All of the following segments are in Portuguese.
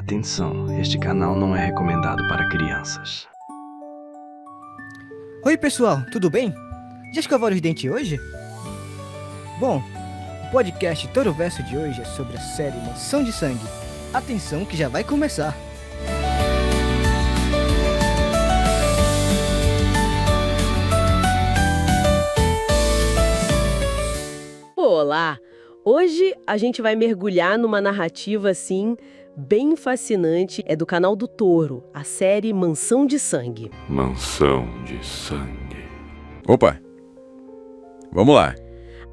Atenção, este canal não é recomendado para crianças. Oi pessoal, tudo bem? Já escovaram os dentes hoje? Bom, o podcast Todo Verso de hoje é sobre a série Mansão de Sangue. Atenção que já vai começar! Olá! Hoje a gente vai mergulhar numa narrativa assim bem fascinante, é do canal do Toro, a série Mansão de Sangue. Mansão de Sangue. Opa! Vamos lá.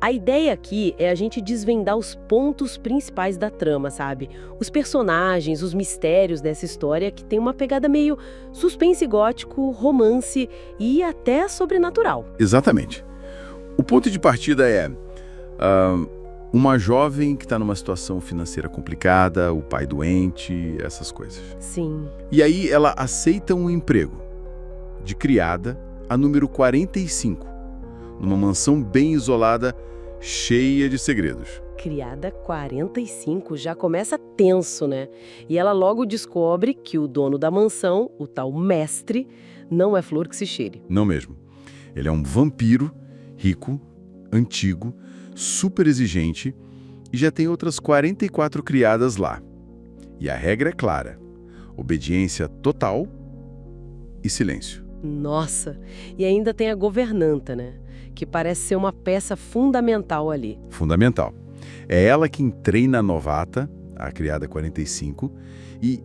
A ideia aqui é a gente desvendar os pontos principais da trama, sabe? Os personagens, os mistérios dessa história que tem uma pegada meio suspense gótico, romance e até sobrenatural. Exatamente. O ponto de partida é uma jovem que está numa situação financeira complicada, o pai doente, essas coisas. Sim. E aí ela aceita um emprego de criada a número 45, numa mansão bem isolada, cheia de segredos. Criada 45, já começa tenso, né? E ela logo descobre que o dono da mansão, o tal mestre, não é flor que se cheire. Não mesmo. Ele é um vampiro, rico, antigo, super exigente e já tem outras 44 criadas lá. E a regra é clara: obediência total e silêncio. Nossa, e ainda tem a governanta, né? Que parece ser uma peça fundamental ali. Fundamental. É ela quem treina a novata, a criada 45, e,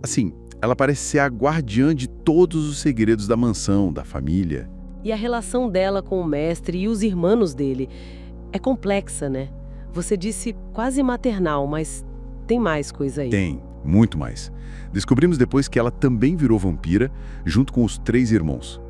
assim, ela parece ser a guardiã de todos os segredos da mansão, da família. E a relação dela com o mestre e os irmãos dele é complexa, né? Você disse quase maternal, mas tem mais coisa aí. Tem, muito mais. Descobrimos depois que ela também virou vampira, junto com os 3 irmãos.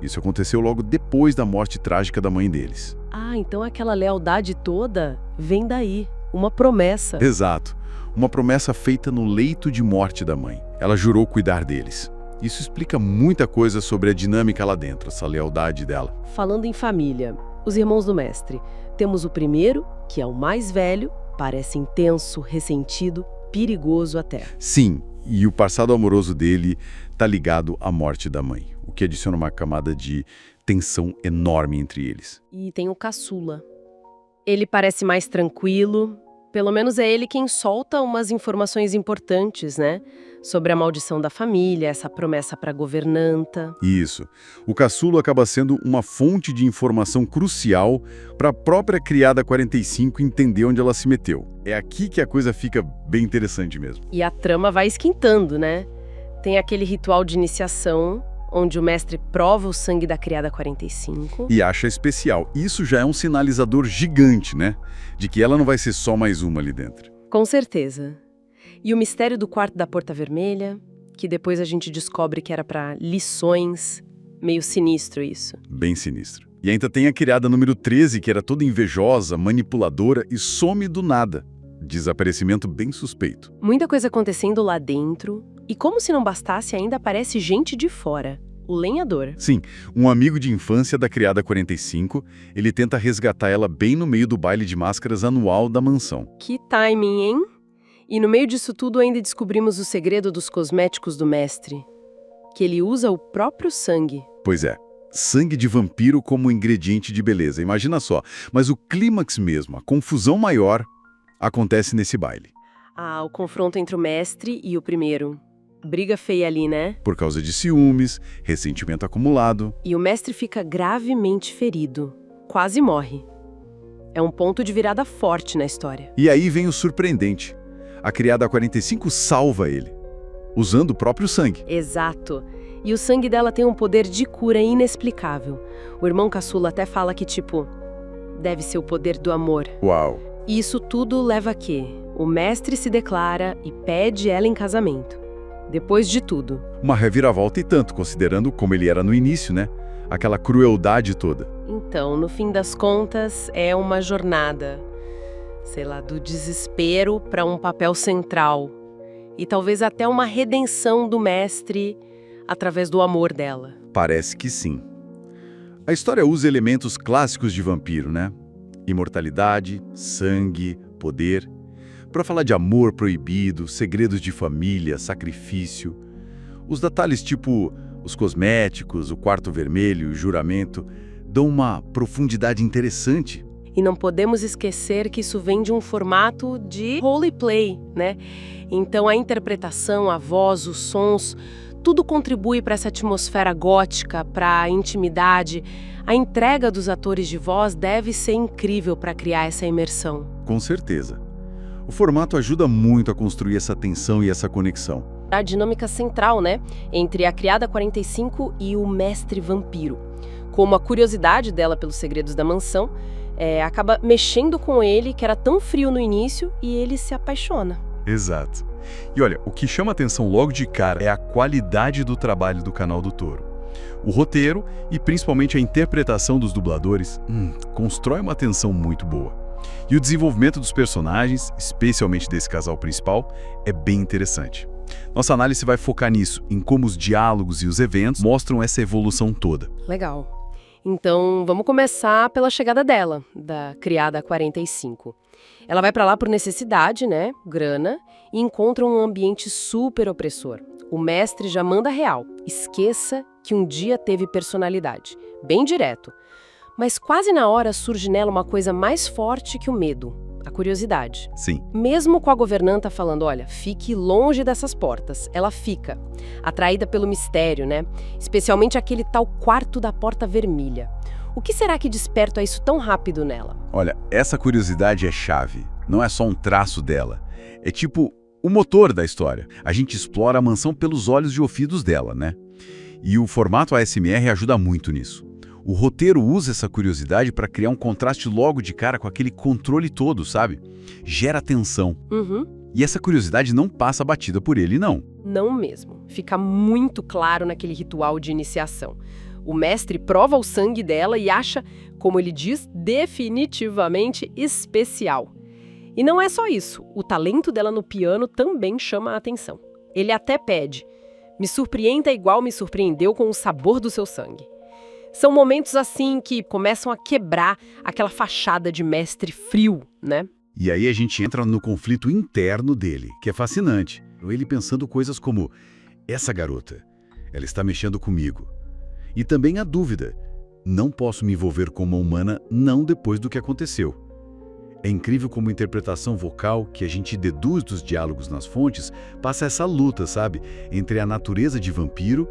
Isso aconteceu logo depois da morte trágica da mãe deles. Ah, então aquela lealdade toda vem daí, uma promessa. Exato. Uma promessa feita no leito de morte da mãe. Ela jurou cuidar deles. Isso explica muita coisa sobre a dinâmica lá dentro, essa lealdade dela. Falando em família, os irmãos do mestre. Temos o primeiro, que é o mais velho, parece intenso, ressentido, perigoso até. Sim, e o passado amoroso dele tá ligado à morte da mãe, o que adiciona uma camada de tensão enorme entre eles. E tem o caçula. Ele parece mais tranquilo, pelo menos é ele quem solta umas informações importantes, né? Sobre a maldição da família, essa promessa para a governanta. Isso. O caçulo acaba sendo uma fonte de informação crucial para a própria criada 45 entender onde ela se meteu. É aqui que a coisa fica bem interessante mesmo. E a trama vai esquentando, né? Tem aquele ritual de iniciação, onde o mestre prova o sangue da criada 45. E acha especial. Isso já é um sinalizador gigante, né? De que ela não vai ser só mais uma ali dentro. Com certeza. E o mistério do quarto da Porta Vermelha, que depois a gente descobre que era para lições. Meio sinistro isso. Bem sinistro. E ainda tem a criada número 13, que era toda invejosa, manipuladora e some do nada. Desaparecimento bem suspeito. Muita coisa acontecendo lá dentro. E como se não bastasse, ainda aparece gente de fora. O lenhador. Sim, um amigo de infância da criada 45, ele tenta resgatar ela bem no meio do baile de máscaras anual da mansão. Que timing, hein? E no meio disso tudo ainda descobrimos o segredo dos cosméticos do mestre. Que ele usa o próprio sangue. Pois é, sangue de vampiro como ingrediente de beleza, imagina só. Mas o clímax mesmo, a confusão maior, acontece nesse baile. Ah, o confronto entre o mestre e o primeiro. Briga feia ali, né? Por causa de ciúmes, ressentimento acumulado. E o mestre fica gravemente ferido. Quase morre. É um ponto de virada forte na história. E aí vem o surpreendente. A criada 45 salva ele, usando o próprio sangue. Exato. E o sangue dela tem um poder de cura inexplicável. O irmão caçula até fala que, deve ser o poder do amor. Uau! E isso tudo leva a quê? O mestre se declara e pede ela em casamento. Depois de tudo. Uma reviravolta e tanto, considerando como ele era no início, né? Aquela crueldade toda. Então, no fim das contas, é uma jornada, do desespero para um papel central. E talvez até uma redenção do mestre através do amor dela. Parece que sim. A história usa elementos clássicos de vampiro, né? Imortalidade, sangue, poder. para falar de amor proibido, segredos de família, sacrifício. Os detalhes tipo os cosméticos, o quarto vermelho, o juramento, dão uma profundidade interessante. E não podemos esquecer que isso vem de um formato de roleplay, né? Então a interpretação, a voz, os sons, tudo contribui para essa atmosfera gótica, para a intimidade. A entrega dos atores de voz deve ser incrível para criar essa imersão. Com certeza. O formato ajuda muito a construir essa tensão e essa conexão. A dinâmica central, né? Entre a criada 45 e o mestre vampiro. Como a curiosidade dela pelos segredos da mansão acaba mexendo com ele, que era tão frio no início, e ele se apaixona. Exato. E olha, o que chama atenção logo de cara é a qualidade do trabalho do Canal do Toro. O roteiro e principalmente a interpretação dos dubladores constrói uma tensão muito boa. E o desenvolvimento dos personagens, especialmente desse casal principal, é bem interessante. Nossa análise vai focar nisso, em como os diálogos e os eventos mostram essa evolução toda. Legal. Então, vamos começar pela chegada dela, da criada 45. Ela vai pra lá por necessidade, né, grana, e encontra um ambiente super opressor. O mestre já manda real. Esqueça que um dia teve personalidade. Bem direto. Mas quase na hora surge nela uma coisa mais forte que o medo. A curiosidade. Sim. Mesmo com a governanta falando, olha, fique longe dessas portas, ela fica, atraída pelo mistério, né? Especialmente aquele tal quarto da porta vermelha. O que será que desperta isso tão rápido nela? Olha, essa curiosidade é chave. Não é só um traço dela. É tipo o motor da história. A gente explora a mansão pelos olhos e ouvidos dela, né? E o formato ASMR ajuda muito nisso. O roteiro usa essa curiosidade para criar um contraste logo de cara com aquele controle todo, sabe? Gera tensão. E essa curiosidade não passa batida por ele, não. Não mesmo. Fica muito claro naquele ritual de iniciação. O mestre prova o sangue dela e acha, como ele diz, definitivamente especial. E não é só isso. O talento dela no piano também chama a atenção. Ele até pede, me surpreenda igual me surpreendeu com o sabor do seu sangue. São momentos assim que começam a quebrar aquela fachada de mestre frio, né? E aí a gente entra no conflito interno dele, que é fascinante. Ele pensando coisas como, essa garota, ela está mexendo comigo. E também a dúvida, não posso me envolver com uma humana não depois do que aconteceu. É incrível como a interpretação vocal que a gente deduz dos diálogos nas fontes passa essa luta, sabe? Entre a natureza de vampiro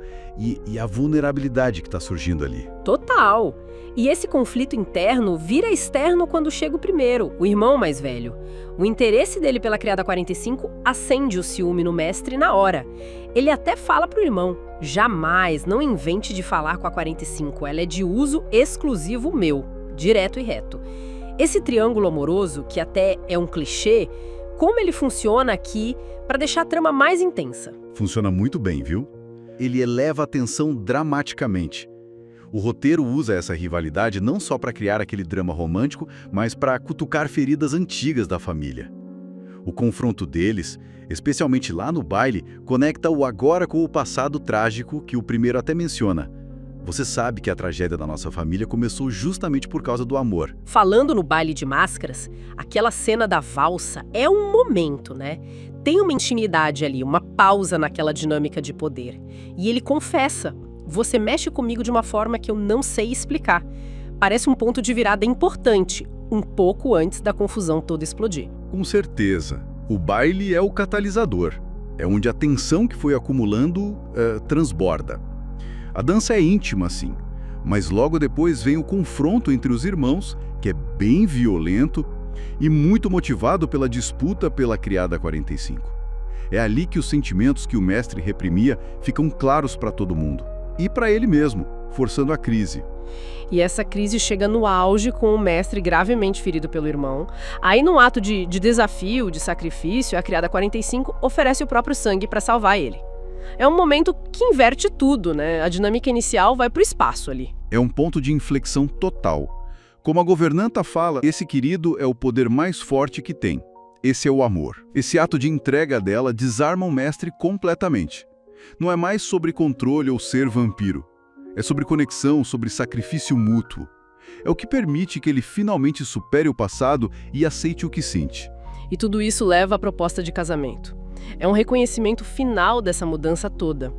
e a vulnerabilidade que está surgindo ali. Total! E esse conflito interno vira externo quando chega o primeiro, o irmão mais velho. O interesse dele pela criada 45 acende o ciúme no mestre na hora. Ele até fala pro irmão, jamais, não invente de falar com a 45, ela é de uso exclusivo meu, direto e reto. Esse triângulo amoroso, que até é um clichê, como ele funciona aqui para deixar a trama mais intensa? Funciona muito bem, viu? Ele eleva a tensão dramaticamente. O roteiro usa essa rivalidade não só para criar aquele drama romântico, mas para cutucar feridas antigas da família. O confronto deles, especialmente lá no baile, conecta o agora com o passado trágico que o primeiro até menciona. Você sabe que a tragédia da nossa família começou justamente por causa do amor. Falando no baile de máscaras, aquela cena da valsa é um momento, né? Tem uma intimidade ali, uma pausa naquela dinâmica de poder. E ele confessa, você mexe comigo de uma forma que eu não sei explicar. Parece um ponto de virada importante, um pouco antes da confusão toda explodir. Com certeza. O baile é o catalisador. É onde a tensão que foi acumulando transborda. A dança é íntima, sim, mas logo depois vem o confronto entre os irmãos, que é bem violento e muito motivado pela disputa pela criada 45. É ali que os sentimentos que o mestre reprimia ficam claros para todo mundo. E para ele mesmo, forçando a crise. E essa crise chega no auge com o mestre gravemente ferido pelo irmão. Aí, num ato de desafio, de sacrifício, a criada 45 oferece o próprio sangue para salvar ele. É um momento que inverte tudo, né? A dinâmica inicial vai pro espaço ali. É um ponto de inflexão total. Como a governanta fala, esse querido é o poder mais forte que tem. Esse é o amor. Esse ato de entrega dela desarma o mestre completamente. Não é mais sobre controle ou ser vampiro. É sobre conexão, sobre sacrifício mútuo. É o que permite que ele finalmente supere o passado e aceite o que sente. E tudo isso leva à proposta de casamento. É um reconhecimento final dessa mudança toda.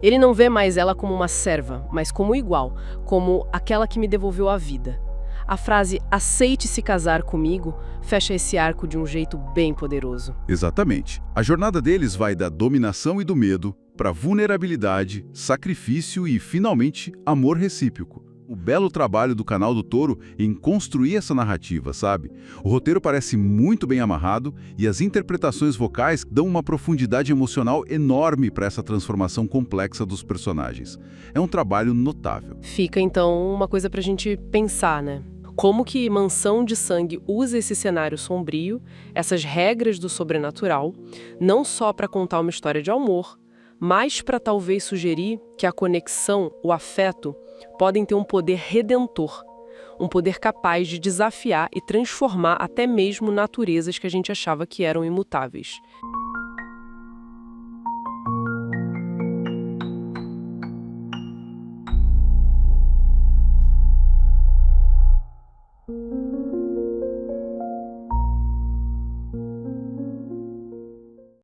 Ele não vê mais ela como uma serva, mas como igual, como aquela que me devolveu a vida. A frase "aceite se casar comigo" fecha esse arco de um jeito bem poderoso. Exatamente. A jornada deles vai da dominação e do medo para vulnerabilidade, sacrifício e, finalmente, amor recíproco. O belo trabalho do Canal do Touro em construir essa narrativa, sabe? O roteiro parece muito bem amarrado e as interpretações vocais dão uma profundidade emocional enorme para essa transformação complexa dos personagens. É um trabalho notável. Fica, então, uma coisa pra gente pensar, né? Como que Mansão de Sangue usa esse cenário sombrio, essas regras do sobrenatural, não só para contar uma história de amor, mas para talvez sugerir que a conexão, o afeto, podem ter um poder redentor, um poder capaz de desafiar e transformar até mesmo naturezas que a gente achava que eram imutáveis.